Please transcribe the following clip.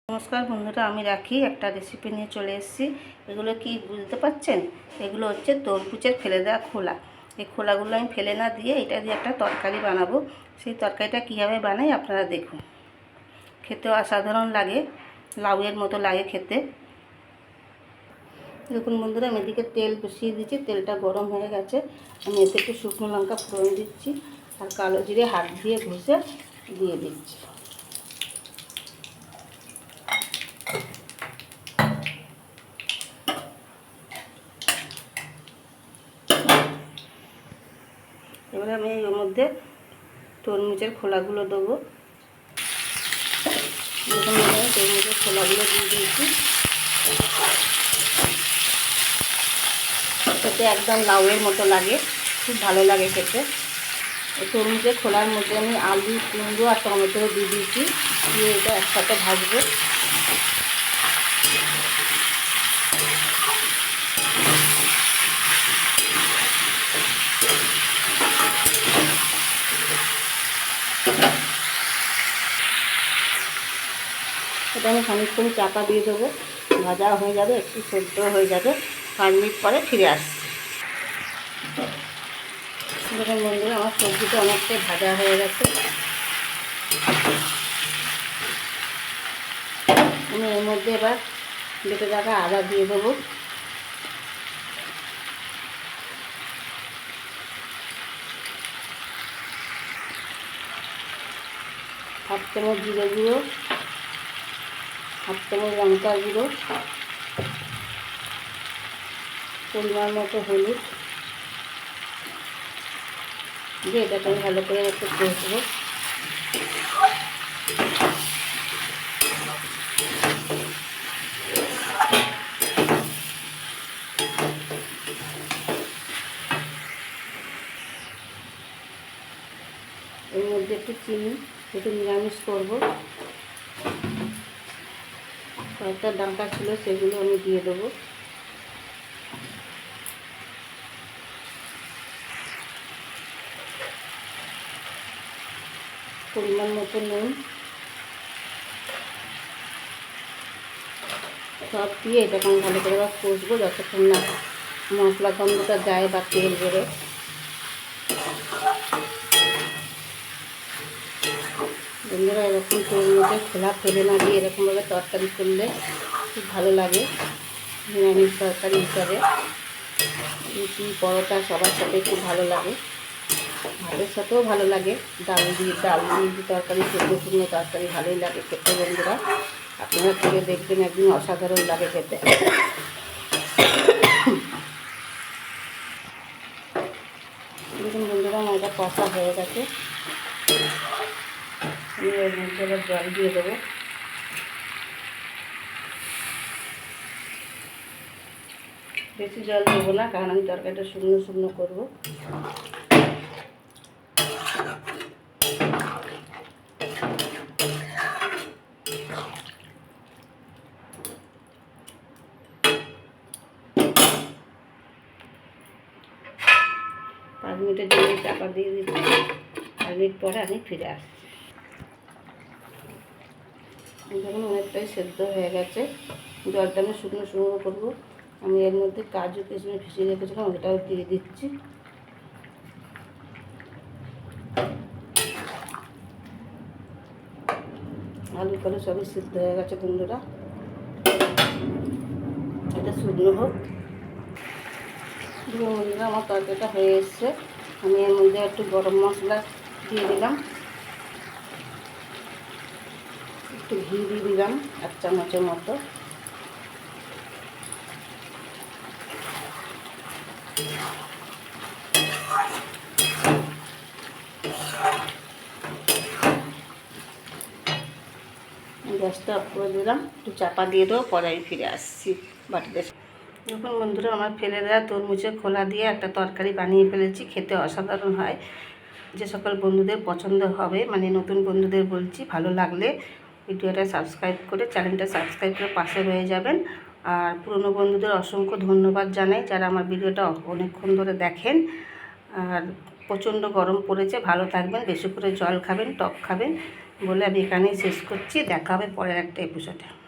নমস্কার বন্ধুরা, আমি রাখি একটা রেসিপি নিয়ে চলে এসেছি। এগুলো কি বুঝতে পারছেন? এগুলো হচ্ছে তরমুজের ফেলে দেওয়া খোলা। এই খোলাগুলো আমি ফেলে না দিয়ে এটা দিয়ে একটা তরকারি বানাবো। সেই তরকারিটা কীভাবে বানাই আপনারা দেখুন। খেতেও অসাধারণ লাগে, লাউয়ের মতো লাগে খেতে। দেখুন বন্ধুরা, আমি এদিকে তেল বসিয়ে দিচ্ছি, তেলটা গরম হয়ে গেছে। আমি এতে একটু শুকনো লঙ্কা ফোড়ন দিচ্ছি আর কালো জিরে হাত দিয়ে ঘষে দিয়ে দিচ্ছি। এবারে আমি এর মধ্যে তরমুজের খোলাগুলো দেবো। দেখুন তরমুজের খোলাগুলো দিয়ে দিয়েছি। খেতে একদম লাউয়ের মতো লাগে, খুব ভালো লাগে খেতে। তরমুজের খোলার মধ্যে আমি আলু, কুমড়ো আর টমেটো দিয়ে দিয়েছি, দিয়ে এটা একসাথে ভাজবো। এটা আমি খানিকক্ষণ চাপা দিয়ে দেবো, ভাজা হয়ে যাবে, একটু সেদ্ধ হয়ে যাবে। 5 মিনিট পরে ফিরে আসছি। দেখুন বন্ধুরা, আমার সবজিটা অনেকটাই ভাজা হয়ে গেছে। আমি এর মধ্যে এবার বেটে রাখা আদা দিয়ে দেবো, হাফ চামচ জিরে গুঁড়ো, হাফ চামচ লঙ্কা গুঁড়ো, পরিমাণ মতো হলুদ দিয়ে এটাকে আমি ভালো করে একটু কষবো। এর মধ্যে একটু চিনি, একটু নিরামিষ করবো। কয়েকটা ডাঁটা ছিল, সেগুলো আমি দিয়ে দেবো। পরিমাণ মতো নুন, সব দিয়ে এটাকে আমি ভালো করে কষবো যতক্ষণ না মশলা গন্ধটা যায় বা তেল বেরোয়। বন্ধুরা, এরকম তরমুজের খোলা ফেলে না দিয়ে এরকমভাবে তরকারি করলে খুব ভালো লাগে, নিরামিষ তরকারি হিসাবে। রুটি, পরোটা সবার সাথে খুব ভালো লাগে, ভাতের সাথেও ভালো লাগে। ডাল দিয়ে তরকারি, শুকনো শুকনো তরকারি ভালোই লাগে খেতে। বন্ধুরা, আপনারা করে দেখবেন, একদিন অসাধারণ লাগে খেতে। দেখুন বন্ধুরা, আমার এটা কষা হয়ে গেছে। আমি এর মধ্যে এবার জল দিয়ে দেবো। বেশি জল দেবো না, কারণ আমি তরকারিটা শুকনো শুকনো করবো। পাঁচ মিনিটের জন্য চাপা দিয়ে দিচ্ছি। 5 মিনিট পরে আমি ফিরে আসছি। দেখুন অনেকটাই সেদ্ধ হয়ে গেছে। জলটা আমি শুকনো শুকনো করবো। আমি এর মধ্যে কাজু কিশমিশ ভিজিয়ে রেখেছিলাম, ওটাও দিয়ে দিচ্ছি। আলু কালু সবই সিদ্ধ হয়ে গেছে বন্ধুরা, এটা শুকনো হোক। বন্ধুরা, আমার তরকারিটা হয়ে এসছে। আমি এর মধ্যে একটু গরম মশলা দিয়ে দিলাম, একটু ঘি দিয়ে দিলাম 1 চামচের মতো। গ্যাসটা অফ করে দিলাম, একটু চাপা দিয়ে দেবো, পরে আমি ফিরে আসছি বাটিতে। দেখুন বন্ধুরা, আমার ফেলে দেওয়া তরমুজের খোলা দিয়ে একটা তরকারি বানিয়ে ফেলেছি। খেতে অসাধারণ হয়। যে সকল বন্ধুদের পছন্দ হবে, মানে নতুন বন্ধুদের বলছি, ভালো লাগলে ভিডিওটা সাবস্ক্রাইব করে, চ্যানেলটা সাবস্ক্রাইব করে পাশে রয়ে যাবেন। আর পুরনো বন্ধুদের অসংখ্য ধন্যবাদ জানাই, যারা আমার ভিডিওটা অনেকক্ষণ ধরে দেখেন। আর প্রচণ্ড গরম পড়েছে, ভালো থাকবেন, বেশি করে জল খাবেন, টক খাবেন। বলে আমি এখানেই শেষ করছি। দেখা হবে পরের একটা এপিসোডে।